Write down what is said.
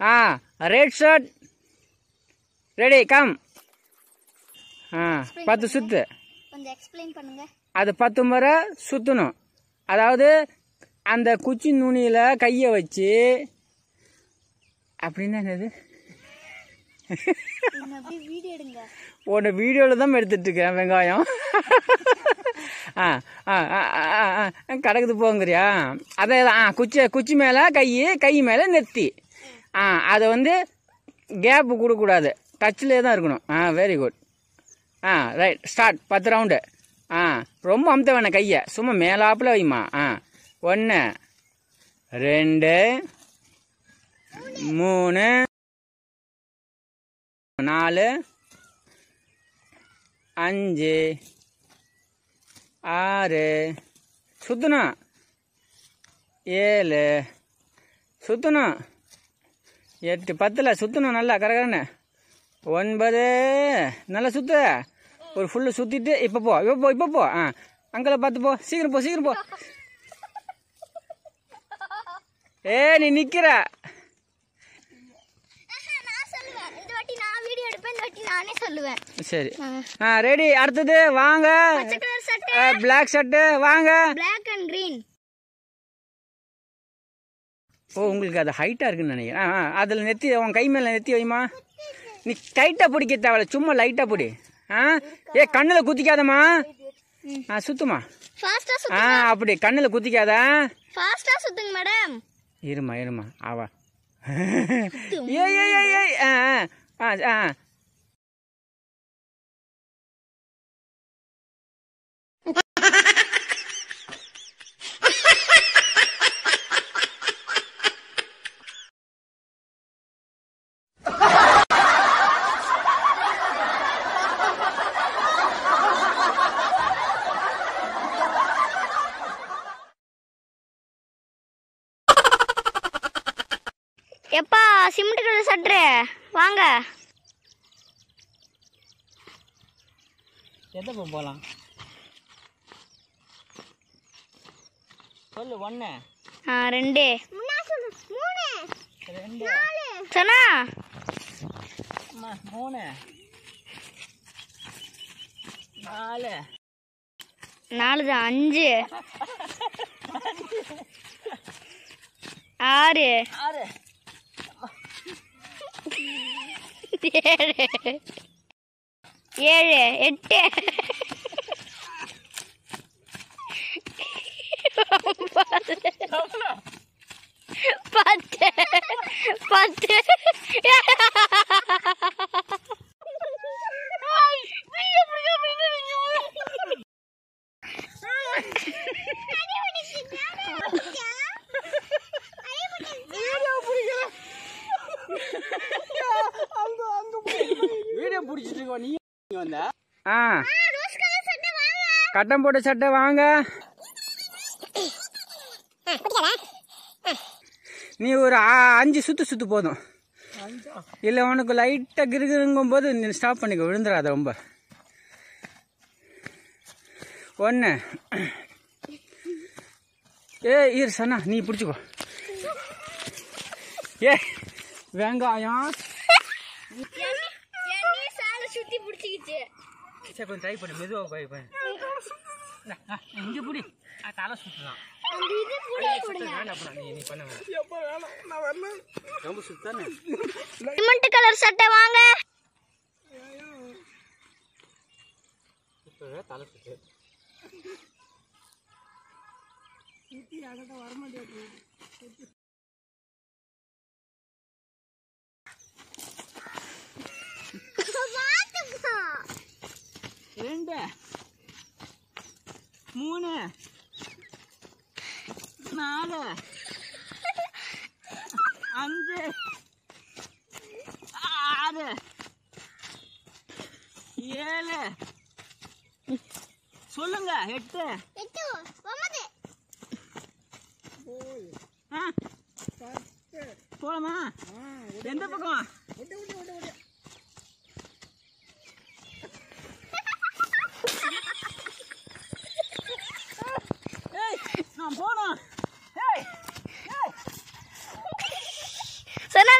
Red shirt. Ready, come. 10 சுத்து. கொஞ்சம் explain பண்ணுங்க. அது 10 முறை சுத்தணும். அதாவது அந்த குச்சி நுனியில கையை வச்சு அப்படின்னா என்னது? வீடியோ எடுங்க. உன்னை வீடியோவில் தான் எடுத்துட்டு இருக்கேன் வெங்காயம். கிடக்குது போங்கிறியா? அதே குச்சி மேலே கை மேலே நெத்தி. அதை வந்து கேப்பு கொடுக்கக்கூடாது, டச்சிலே தான் இருக்கணும். Very good. Right, start. 10 round. ரொம்ப அமுத்த வேணாம் கையை, சும்மா மேலாப்பில் வைமா. 1 2 3 4 5 6 சுற்றணும். 7 சுற்றணும். 8 10ல் சுற்றணும் நல்லா கரெக்டான. 9 நல்லா சுற்று. ஒரு ஃபுல்லு சுற்றிட்டு இப்போ போ. அங்கே பார்த்து போ. சீக்கிரம் போ. நீ நிற்கிற. சரி, ரெடி. அடுத்தது வாங்க. பிளாக் ஷர்ட்டு வாங்க. Black and green. உங்களுக்கு அது ஹைட்டா இருக்குன்னு நினைக்கிறேன். அதுல நெத்தி உன் கை மேல நெத்தி வைமா. நீ டைட்டா பிடிக்க தேவையில்ல, சும்மா லைட்டா பிடி. கண்ணுல குத்திக்காதம்மா. சுத்துமா. அப்படி கண்ணுல குத்திக்காத. ஃபாஸ்டா சுத்துங்க மேடம். இருமா ஆவா. எப்பா சிமெண்ட் கலர் சட்டை வாங்க. எதை போகலாம் சொல்லு. 1 2 3 சொன்னா 3 4 4 தான் 5 6 7 8 வீடியோ பிடிச்சிட்டு இருக்கோம். நீ வந்த கட்டம் போட்ட சட்டை வாங்க. நீ ஒரு 5 சுத்து போதும். இல்லை உனக்கு லைட்டாக கிருங்குங்கும் போது நீ ஸ்டாப் பண்ணிக்க, விழுந்துடாத ரொம்ப. 1 இரு சனா, நீ பிடிச்சிக்கோ. வெங்காயம் சுத்தி பிடிச்சிக்கிச்சு. சரி கொஞ்சம் ட்ரை பண்ணு, மெதுவாக ட்ரை பண்ணு. இங்கே பிடி, தலை சுற்றுதான். ரொம்ப சுத்தானே. சிமெண்ட் கலர் சட்டை வாங்க. இப்பவே தலை சுத்து. ரெண்டு 3 4 5 6 7 சொல்லுங்க 8 போலாமா? எந்த பக்கம்? நான் போனோம். சொன்னா